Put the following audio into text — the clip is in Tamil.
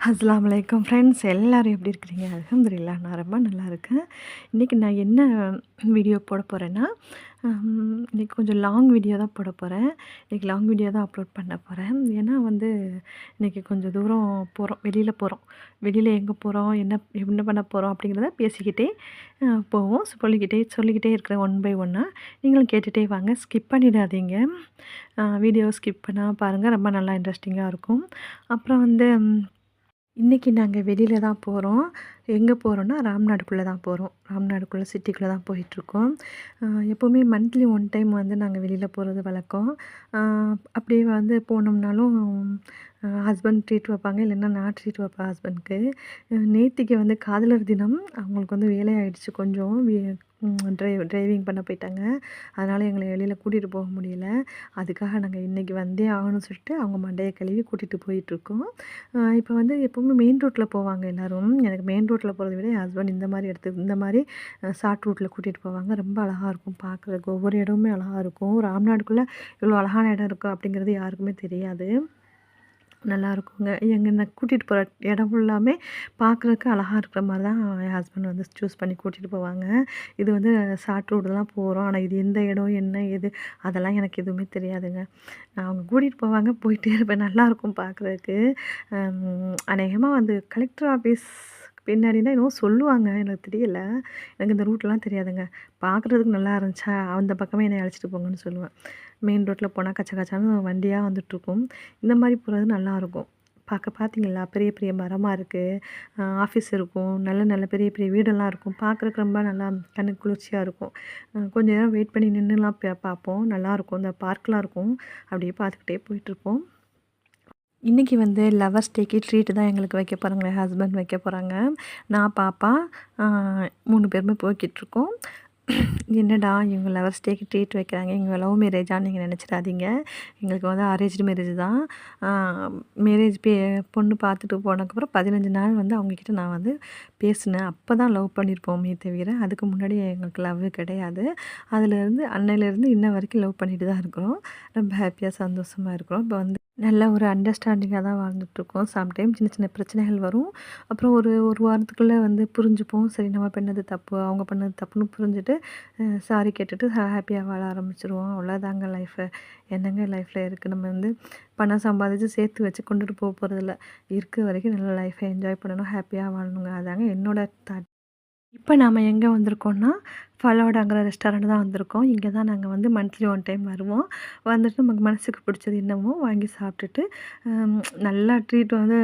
அஸ்ஸலாமு அலைக்கும் ஃப்ரெண்ட்ஸ், எல்லாரும் எப்படி இருக்கிறீங்க? அல்ஹம்துலில்லாஹ் நான் ரொம்ப நல்லா இருக்கேன். இன்றைக்கி நான் என்ன வீடியோ போட போகிறேன்னா, இன்றைக்கி கொஞ்சம் லாங் வீடியோ தான் போட போகிறேன். இன்றைக்கி லாங் வீடியோ தான் அப்லோட் பண்ண போகிறேன். ஏன்னா வந்து இன்றைக்கி கொஞ்சம் தூரம் போகிறோம், வெளியில் போகிறோம். வெளியில் எங்கே போகிறோம், என்ன பண்ண போகிறோம் அப்படிங்கிறத பேசிக்கிட்டே போவோம். சொல்லிக்கிட்டே இருக்கிறேன் ஒன் பை ஒன்னாக. நீங்களும் கேட்டுகிட்டே வாங்க, ஸ்கிப் பண்ணிடாதீங்க. வீடியோ ஸ்கிப் பண்ணாம பாருங்கள், ரொம்ப நல்லா இன்ட்ரெஸ்டிங்காக இருக்கும். அப்புறம் வந்து இன்றைக்கி நாங்கள் வெளியில் தான் போகிறோம். எங்கே போகிறோன்னா ராம்நாடுக்குள்ளே தான் போகிறோம். ராம்நாடுக்குள்ளே சிட்டிக்குள்ளே தான் போயிட்டுருக்கோம். எப்போவுமே மந்த்லி ஒன் டைம் வந்து நாங்கள் வெளியில் போகிறது வழக்கம். அப்படியே வந்து போனோம்னாலும் ஹஸ்பண்ட் ட்ரீட் வைப்பாங்க, இல்லைன்னா நான் ட்ரீட் வைப்பேன் ஹஸ்பண்ட்க்கு. நேத்திக்கு வந்து காதலர் தினம். அவங்களுக்கு வந்து வேலை ஆயிடுச்சு கொஞ்சம். டிரைவிங் பண்ண போயிட்டாங்க. அதனால் எங்களை வெளியில் கூட்டிகிட்டு போக முடியல. அதுக்காக நாங்கள் இன்றைக்கி வந்தே ஆகணும்னு சொல்லிட்டு அவங்க மண்டையை கழுவி கூட்டிகிட்டு போயிட்டுருக்கோம். இப்போ வந்து எப்போவுமே மெயின் ரோட்டில் போவாங்க எல்லோரும். எனக்கு மெயின் ரோட்டில் போகிறத விட என் ஹஸ்பண்ட் இந்த மாதிரி ஷார்ட் ரூட்டில் கூட்டிகிட்டு போவாங்க. ரொம்ப அழகாக இருக்கும் பார்க்குறதுக்கு. ஒவ்வொரு இடமுமே அழகாக இருக்கும். ராம்நாடுக்குள்ளே இவ்வளோ அழகான இடம் இருக்குது அப்படிங்கிறது யாருக்குமே தெரியாது. நல்லாயிருக்குங்க. என்ன கூட்டிகிட்டு போகிற இடம் ஃபுல்லாமே பார்க்குறதுக்கு அழகாக இருக்கிற மாதிரி தான் என் ஹஸ்பண்ட் வந்து சூஸ் பண்ணி கூட்டிகிட்டு போவாங்க. இது வந்து ஷார்ட் ரூட் தான் போகிறோம். ஆனால் இது எந்த இடம், என்ன ஏது அதெல்லாம் எனக்கு எதுவுமே தெரியாதுங்க. அவங்க கூட்டிகிட்டு போவாங்க, போயிட்டே இருப்பேன். நல்லாயிருக்கும் பார்க்குறதுக்கு. அநேகமாக வந்து கலெக்டர் ஆஃபீஸ் பின்னாடி தான் என்னவோ சொல்லுவாங்க, எனக்கு தெரியல. எனக்கு இந்த ரூட்லாம் தெரியாதுங்க. பார்க்குறதுக்கு நல்லா இருந்துச்சா, அந்த பக்கமே என்னை அழைச்சிட்டு போங்கன்னு சொல்லுவேன். மெயின் ரோட்டில் போனால் கச்ச கச்சான்னு வண்டியாக வந்துட்டுருக்கும். இந்த மாதிரி போகிறது நல்லாயிருக்கும். பார்த்தீங்களா, பெரிய பெரிய மரமாக இருக்குது. ஆஃபீஸ் இருக்கும். நல்ல நல்ல பெரிய பெரிய வீடெல்லாம் இருக்கும். பார்க்குறக்கு ரொம்ப நல்லா கண்ணுக்கு குளிர்ச்சியாக இருக்கும். கொஞ்ச நேரம் வெயிட் பண்ணி நின்றுலாம் பார்ப்போம். நல்லாயிருக்கும். இந்த பார்க்லாம் இருக்கும். அப்படியே பார்த்துக்கிட்டே போயிட்டுருப்போம். இன்றைக்கி வந்து லவர்ஸ் டேக்கு ட்ரீட் தான் எங்களுக்கு வைக்க போகிறாங்க. என் ஹஸ்பண்ட் வைக்க போகிறாங்க. நான், பாப்பா 3 பேருமே போய்கிட்டுருக்கோம். என்னடா இவங்க லவர்ஸ் டேக்கு ட்ரீட் வைக்கிறாங்க, இவங்க லவ் மேரேஜான்னு நீங்கள் நினச்சிடாதீங்க. எங்களுக்கு வந்து அரேஞ்ச்டு மேரேஜ் தான். மேரேஜ் பொண்ணு பார்த்துட்டு போனதுக்கப்புறம் 15 நாள் வந்து அவங்கக்கிட்ட நான் வந்து பேசினேன். அப்போ தான் லவ் பண்ணியிருப்போமே தவிர அதுக்கு முன்னாடி எங்களுக்கு லவ் கிடையாது. அதுலேருந்து அன்னையிலேருந்து இன்ன வரைக்கும் லவ் பண்ணிட்டு தான் இருக்கிறோம். ரொம்ப ஹாப்பியாக சந்தோஷமாக இருக்கிறோம். இப்போ வந்து நல்ல ஒரு அண்டர்ஸ்டாண்டிங்காக தான் வாழ்ந்துட்டுருக்கோம். சம்டைம் சின்ன சின்ன பிரச்சனைகள் வரும். அப்புறம் ஒரு வாரத்துக்குள்ளே வந்து புரிஞ்சுப்போம். சரி, நம்ம பண்ணது தப்பு, அவங்க பண்ணது தப்புன்னு புரிஞ்சுட்டு சாரி கேட்டுட்டு ஹாப்பியாக வாழ ஆரம்பிச்சுருவோம். அவ்வளோதாங்க லைஃபு. என்னங்க லைஃப்பில் இருக்குது. நம்ம வந்து பணம் சம்பாதிச்சு சேர்த்து வச்சு கொண்டுட்டு போகிறதில்ல. இருக்கிற வரைக்கும் நல்ல லைஃப்பை என்ஜாய் பண்ணணும், ஹாப்பியாக வாழணுங்க. அதாங்க என்னோட தாட். இப்போ நாம் எங்கே வந்திருக்கோம்னா, ஃபலோடாங்கிற ரெஸ்டாரண்ட் தான் வந்திருக்கோம். இங்கே தான் நாங்கள் வந்து மந்த்லி ஒன் டைம் வருவோம். வந்துட்டு நமக்கு மனசுக்கு பிடிச்சது என்னமோ வாங்கி சாப்பிட்டுட்டு நல்லா ட்ரீட் வந்து